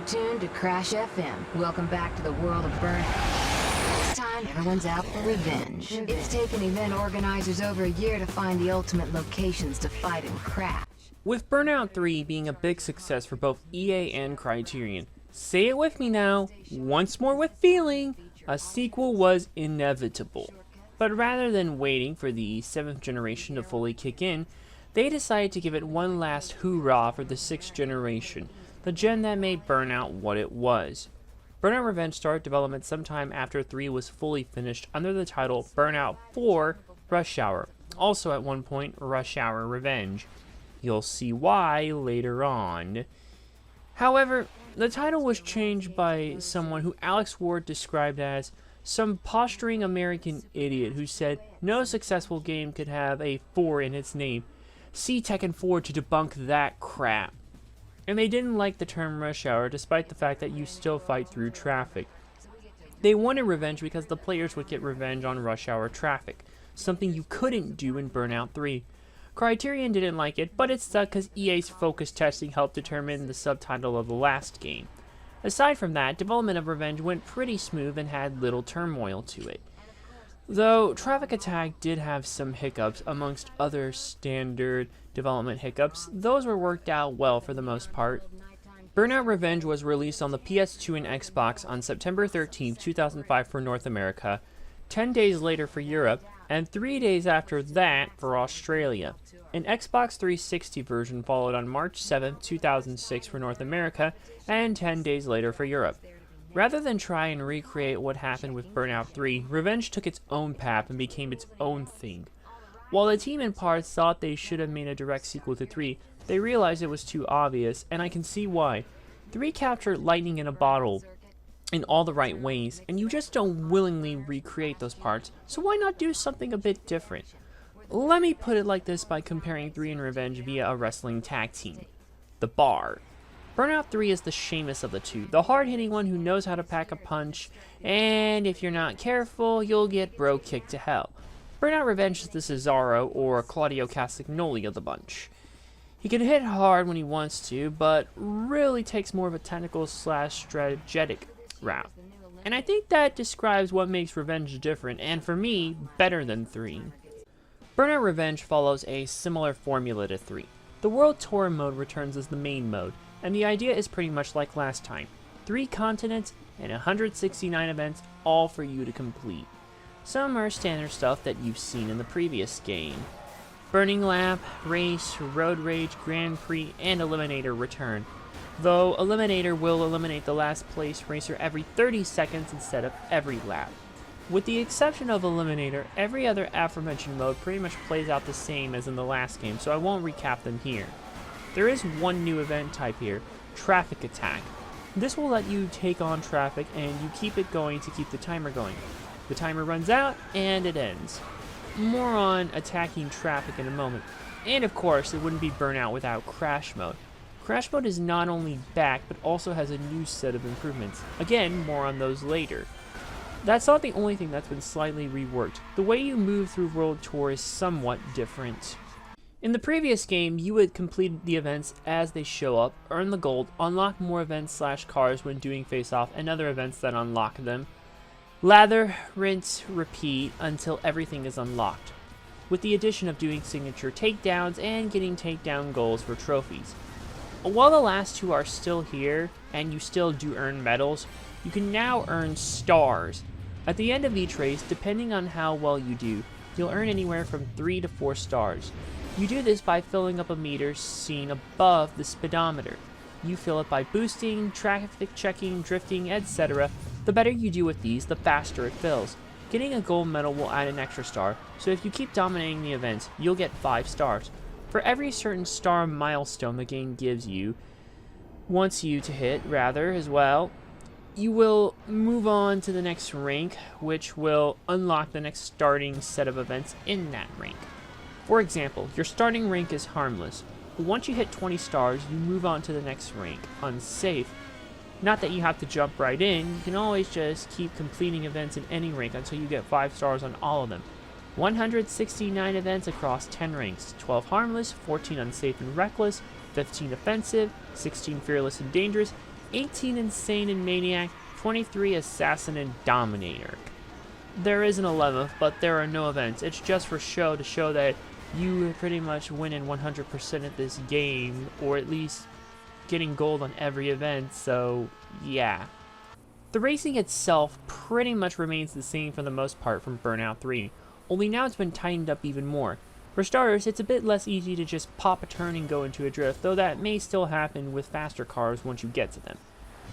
You're tuned to Crash FM. Welcome back to the world of Burnout. This time, everyone's out for revenge. It's taken event organizers over a year to find the ultimate locations to fight and crash. With Burnout 3 being a big success for both EA and Criterion, say it with me now, once more with feeling, a sequel was inevitable. But rather than waiting for the 7th generation to fully kick in, they decided to give it one last hoorah for the 6th generation, the gen that made Burnout what it was. Burnout Revenge started development sometime after 3 was fully finished under the title Burnout 4 Rush Hour, also at one point Rush Hour Revenge. You'll see why later on. However, the title was changed by someone who Alex Ward described as some posturing American idiot who said no successful game could have a 4 in its name. See Tekken 4 to debunk that crap. And they didn't like the term Rush Hour despite the fact that you still fight through traffic. They wanted revenge because the players would get revenge on rush hour traffic, something you couldn't do in Burnout 3. Criterion didn't like it, but it stuck because EA's focus testing helped determine the subtitle of the last game. Aside from that, development of Revenge went pretty smooth and had little turmoil to it. Though Traffic Attack did have some hiccups amongst other standard development hiccups, those were worked out well for the most part. Burnout Revenge was released on the PS2 and Xbox on September 13, 2005 for North America, 10 days later for Europe, and 3 days after that for Australia. An Xbox 360 version followed on March 7, 2006 for North America, and 10 days later for Europe. Rather than try and recreate what happened with Burnout 3, Revenge took its own path and became its own thing. While the team in parts thought they should have made a direct sequel to 3, they realized it was too obvious, and I can see why. 3 captured lightning in a bottle in all the right ways, and you just don't willingly recreate those parts, so why not do something a bit different? Let me put it like this by comparing 3 and Revenge via a wrestling tag team. The Bar. Burnout 3 is the Sheamus of the two, the hard-hitting one who knows how to pack a punch, and if you're not careful, you'll get bro kicked to hell. Burnout Revenge is the Cesaro or Claudio Castagnoli of the bunch. He can hit hard when he wants to, but really takes more of a technical / strategic route. And I think that describes what makes Revenge different, and for me, better than 3. Burnout Revenge follows a similar formula to 3. The World Tour mode returns as the main mode, and the idea is pretty much like last time. 3 continents and 169 events, all for you to complete. Some are standard stuff that you've seen in the previous game. Burning Lap, Race, Road Rage, Grand Prix, and Eliminator return. Though Eliminator will eliminate the last place racer every 30 seconds instead of every lap. With the exception of Eliminator, every other aforementioned mode pretty much plays out the same as in the last game, so I won't recap them here. There is one new event type here, Traffic Attack. This will let you take on traffic and you keep it going to keep the timer going. The timer runs out and it ends. More on attacking traffic in a moment. And of course, it wouldn't be Burnout without Crash Mode. Crash Mode is not only back, but also has a new set of improvements. Again, more on those later. That's not the only thing that's been slightly reworked. The way you move through World Tour is somewhat different. In the previous game, you would complete the events as they show up, earn the gold, unlock more events / cars when doing face-off, and other events that unlock them. Lather, rinse, repeat until everything is unlocked, with the addition of doing signature takedowns and getting takedown goals for trophies. While the last two are still here, and you still do earn medals, you can now earn stars. At the end of each race, depending on how well you do, you'll earn anywhere from 3 to 4 stars. You do this by filling up a meter seen above the speedometer. You fill it by boosting, traffic checking, drifting, etc. The better you do with these, the faster it fills. Getting a gold medal will add an extra star, so if you keep dominating the events, you'll get 5 stars. For every certain star milestone the game gives you, wants you to hit, rather, as well, you will move on to the next rank, which will unlock the next starting set of events in that rank. For example, your starting rank is harmless, but once you hit 20 stars, you move on to the next rank, unsafe. Not that you have to jump right in, you can always just keep completing events in any rank until you get 5 stars on all of them. 169 events across 10 ranks, 12 harmless, 14 unsafe and reckless, 15 offensive, 16 fearless and dangerous, 18 Insane and Maniac, 23 Assassin and Dominator. There is an 11th, but there are no events. It's just for show to show that you pretty much win in 100% at this game, or at least getting gold on every event, so yeah. The racing itself pretty much remains the same for the most part from Burnout 3, only now it's been tightened up even more. For starters, it's a bit less easy to just pop a turn and go into a drift, though that may still happen with faster cars once you get to them.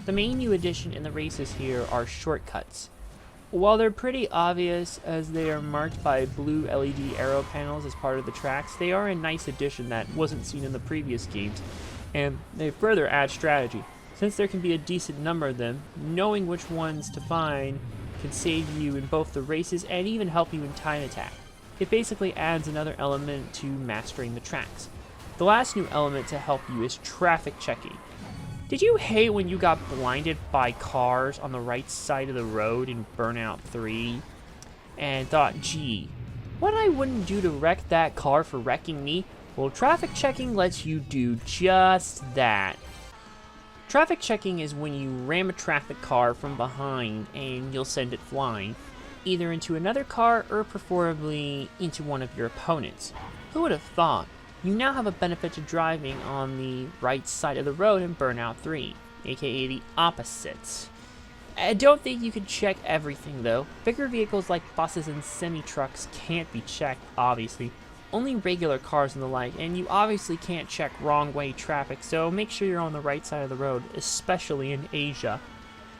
The main new addition in the races here are shortcuts. While they're pretty obvious as they are marked by blue LED arrow panels as part of the tracks, they are a nice addition that wasn't seen in the previous games, and they further add strategy. Since there can be a decent number of them, knowing which ones to find can save you in both the races and even help you in time attack. It basically adds another element to mastering the tracks. The last new element to help you is traffic checking. Did you hate when you got blinded by cars on the right side of the road in Burnout 3 and thought, gee, what I wouldn't do to wreck that car for wrecking me? Well, traffic checking lets you do just that. Traffic checking is when you ram a traffic car from behind and you'll send it flying, either into another car or preferably into one of your opponents. Who would have thought? You now have a benefit to driving on the right side of the road in Burnout 3, aka the opposites. I don't think you can check everything though. Bigger vehicles like buses and semi-trucks can't be checked, obviously. Only regular cars and the like, and you obviously can't check wrong way traffic, so make sure you're on the right side of the road, especially in Asia.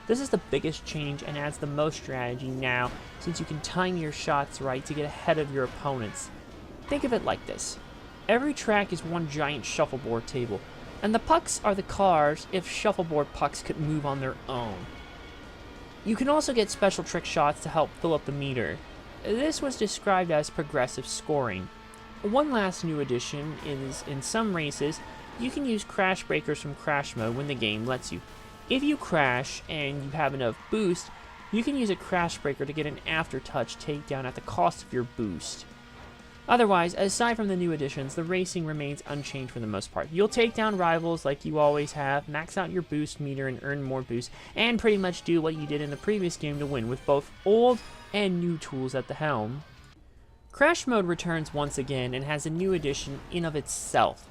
This is the biggest change and adds the most strategy now, since you can time your shots right to get ahead of your opponents. Think of it like this. Every track is one giant shuffleboard table, and the pucks are the cars if shuffleboard pucks could move on their own. You can also get special trick shots to help fill up the meter. This was described as progressive scoring. One last new addition is, in some races, you can use crash breakers from crash mode when the game lets you. If you crash and you have enough boost, you can use a crash breaker to get an aftertouch takedown at the cost of your boost. Otherwise, aside from the new additions, the racing remains unchanged for the most part. You'll take down rivals like you always have, max out your boost meter and earn more boost, and pretty much do what you did in the previous game to win with both old and new tools at the helm. Crash mode returns once again and has a new addition in of itself.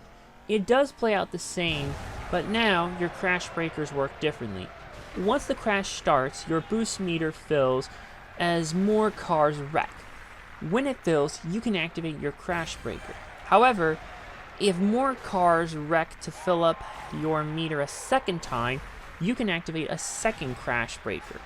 It does play out the same, but now your crash breakers work differently. Once the crash starts, your boost meter fills as more cars wreck. When it fills, you can activate your crash breaker. However, if more cars wreck to fill up your meter a second time, you can activate a second crash breaker.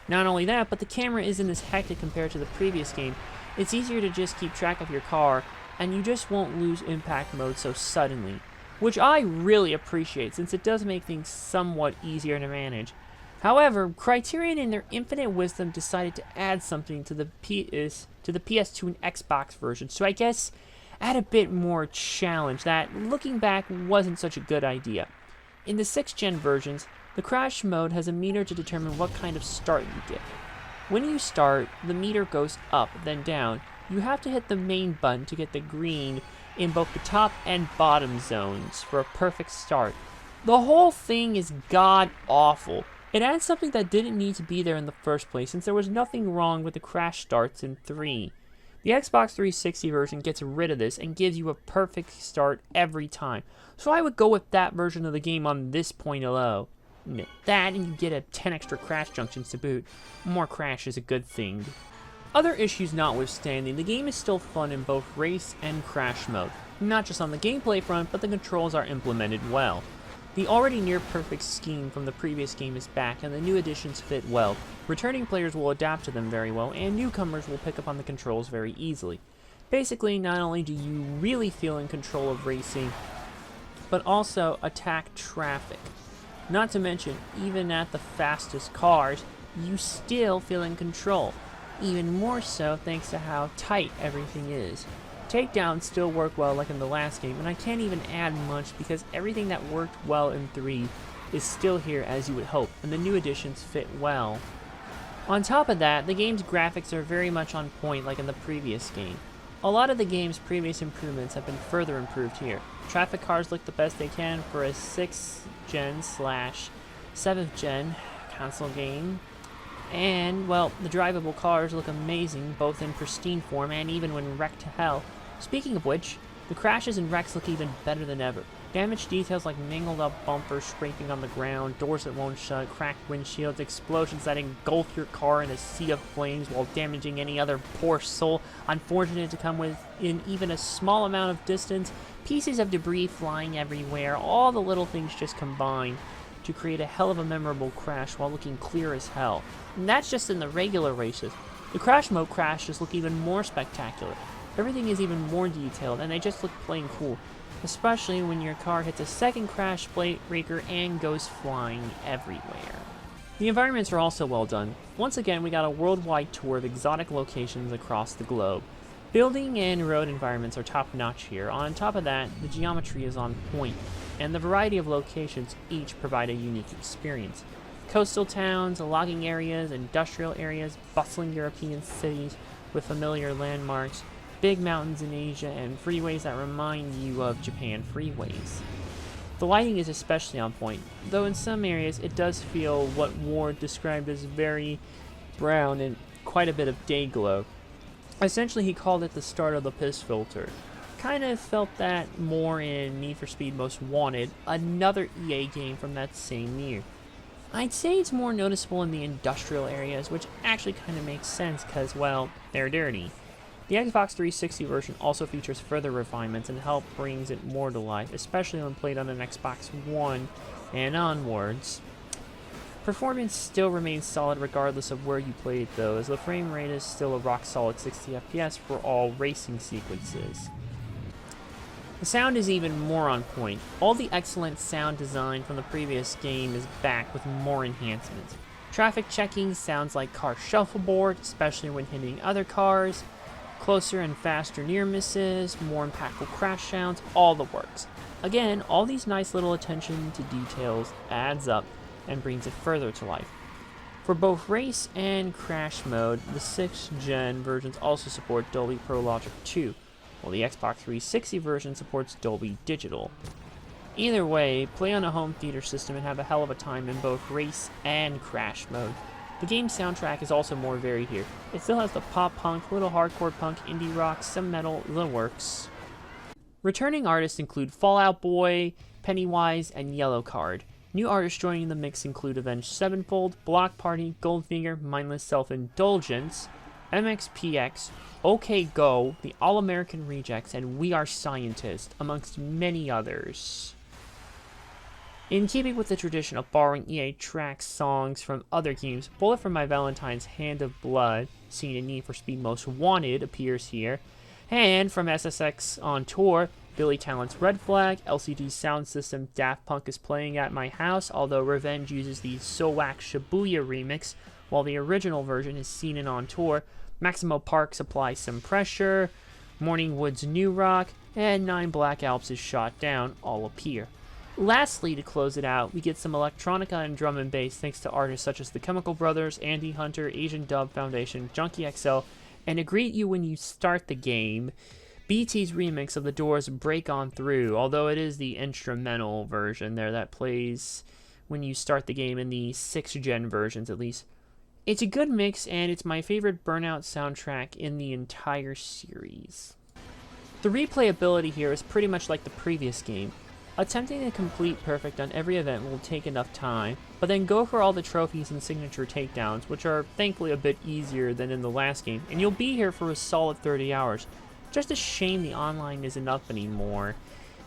Not only that, but the camera isn't as hectic compared to the previous game. It's easier to just keep track of your car, and you just won't lose impact mode so suddenly, which I really appreciate since it does make things somewhat easier to manage. However, Criterion in their infinite wisdom decided to add something to the PS2 and Xbox version, so I guess add a bit more challenge that, looking back, wasn't such a good idea. In the 6th gen versions, the crash mode has a meter to determine what kind of start you get. When you start, the meter goes up, then down. You have to hit the main button to get the green in both the top and bottom zones for a perfect start. The whole thing is god-awful. It adds something that didn't need to be there in the first place, since there was nothing wrong with the crash starts in 3. The Xbox 360 version gets rid of this and gives you a perfect start every time, so I would go with that version of the game on this point alone. That, and you get a 10 extra crash junctions to boot. More crash is a good thing. Other issues notwithstanding, the game is still fun in both race and crash mode. Not just on the gameplay front, but the controls are implemented well. The already near-perfect scheme from the previous game is back, and the new additions fit well. Returning players will adapt to them very well, and newcomers will pick up on the controls very easily. Basically, not only do you really feel in control of racing, but also attack traffic. Not to mention, even at the fastest cars, you still feel in control. Even more so thanks to how tight everything is. Takedowns still work well like in the last game, and I can't even add much because everything that worked well in 3 is still here as you would hope, and the new additions fit well. On top of that, the game's graphics are very much on point like in the previous game. A lot of the game's previous improvements have been further improved here. Traffic cars look the best they can for a 6th gen / 7th gen console game. And, well, the drivable cars look amazing, both in pristine form and even when wrecked to hell. Speaking of which, the crashes and wrecks look even better than ever. Damaged details like mangled up bumpers scraping on the ground, doors that won't shut, cracked windshields, explosions that engulf your car in a sea of flames while damaging any other poor soul unfortunate to come within even a small amount of distance, pieces of debris flying everywhere, all the little things just combine to create a hell of a memorable crash while looking clear as hell. And that's just in the regular races. The crash mode crashes look even more spectacular. Everything is even more detailed, and they just look plain cool. Especially when your car hits a second crash breaker and goes flying everywhere. The environments are also well done. Once again, we got a worldwide tour of exotic locations across the globe. Building and road environments are top notch here. On top of that, the geometry is on point, and the variety of locations each provide a unique experience. Coastal towns, logging areas, industrial areas, bustling European cities with familiar landmarks, big mountains in Asia, and freeways that remind you of Japan freeways. The lighting is especially on point, though in some areas it does feel what Ward described as very brown and quite a bit of day glow. Essentially, he called it the start of the piss filter. Kind of felt that more in Need for Speed Most Wanted, another EA game from that same year. I'd say it's more noticeable in the industrial areas, which actually kind of makes sense because, well, they're dirty. The Xbox 360 version also features further refinements and help brings it more to life, especially when played on an Xbox One and onwards. Performance still remains solid regardless of where you play it though, as the frame rate is still a rock solid 60 FPS for all racing sequences. The sound is even more on point. All the excellent sound design from the previous game is back with more enhancements. Traffic checking sounds like car shuffleboard, especially when hitting other cars. Closer and faster near misses, more impactful crash sounds, all the works. Again, all these nice little attention to details adds up and brings it further to life. For both race and crash mode, the 6th gen versions also support Dolby Pro Logic 2, while the Xbox 360 version supports Dolby Digital. Either way, play on a home theater system and have a hell of a time in both race and crash mode. The game's soundtrack is also more varied here. It still has the pop-punk, little hardcore punk, indie rock, some metal, the works. Returning artists include Fall Out Boy, Pennywise, and Yellowcard. New artists joining the mix include Avenged Sevenfold, Block Party, Goldfinger, Mindless Self-Indulgence, MXPX, OK Go, the All-American Rejects, and We Are Scientists, amongst many others. In keeping with the tradition of borrowing EA track songs from other games, Bullet for My Valentine's Hand of Blood, seen in Need for Speed Most Wanted, appears here, and from SSX on Tour, Billy Talent's Red Flag, LCD Sound System Daft Punk is Playing at My House, although Revenge uses the Sowak Shibuya remix, while the original version is seen in On Tour, Maximo Park Applies Some Pressure, Morningwood's New Rock, and 9 Black Alps is Shot Down all appear. Lastly, to close it out, we get some electronica and drum and bass thanks to artists such as the Chemical Brothers, Andy Hunter, Asian Dub Foundation, Junkie XL, and to greet you when you start the game, BT's remix of The Doors' Break On Through, although it is the instrumental version there that plays when you start the game in the 6th gen versions at least. It's a good mix, and it's my favorite Burnout soundtrack in the entire series. The replayability here is pretty much like the previous game. Attempting to complete perfect on every event will take enough time, but then go for all the trophies and signature takedowns, which are thankfully a bit easier than in the last game, and you'll be here for a solid 30 hours. Just a shame the online isn't up anymore.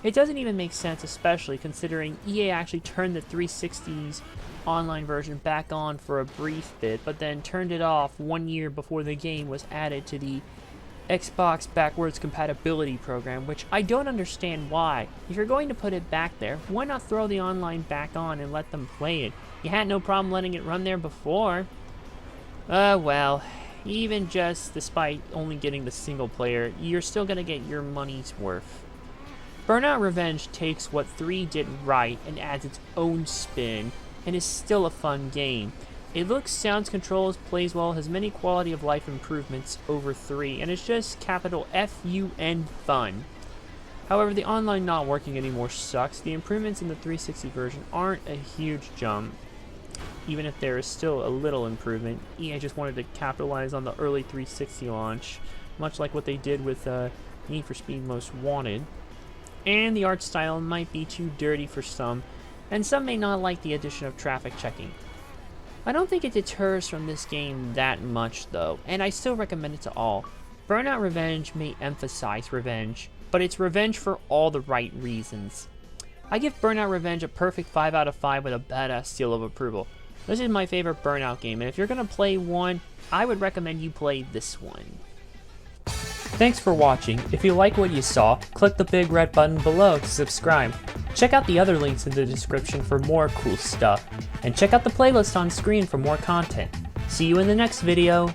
It doesn't even make sense, especially considering EA actually turned the 360's online version back on for a brief bit, but then turned it off 1 year before the game was added to the Xbox backwards compatibility program, which I don't understand why. If you're going to put it back there, why not throw the online back on and let them play it? You had no problem letting it run there before. Well, even just despite only getting the single player, you're still gonna get your money's worth. Burnout Revenge takes what 3 did right and adds its own spin, and is still a fun game. It looks, sounds, controls, plays well, has many quality of life improvements over 3, and it's just capital F-U-N fun. However, the online not working anymore sucks. The improvements in the 360 version aren't a huge jump, even if there is still a little improvement. EA just wanted to capitalize on the early 360 launch, much like what they did with Need for Speed Most Wanted. And the art style might be too dirty for some, and some may not like the addition of traffic checking. I don't think it deters from this game that much though, and I still recommend it to all. Burnout Revenge may emphasize revenge, but it's revenge for all the right reasons. I give Burnout Revenge a perfect 5 out of 5 with a badass seal of approval. This is my favorite Burnout game, and if you're gonna play one, I would recommend you play this one. Thanks for watching. If you like what you saw, click the big red button below to subscribe. Check out the other links in the description for more cool stuff, and check out the playlist on screen for more content. See you in the next video.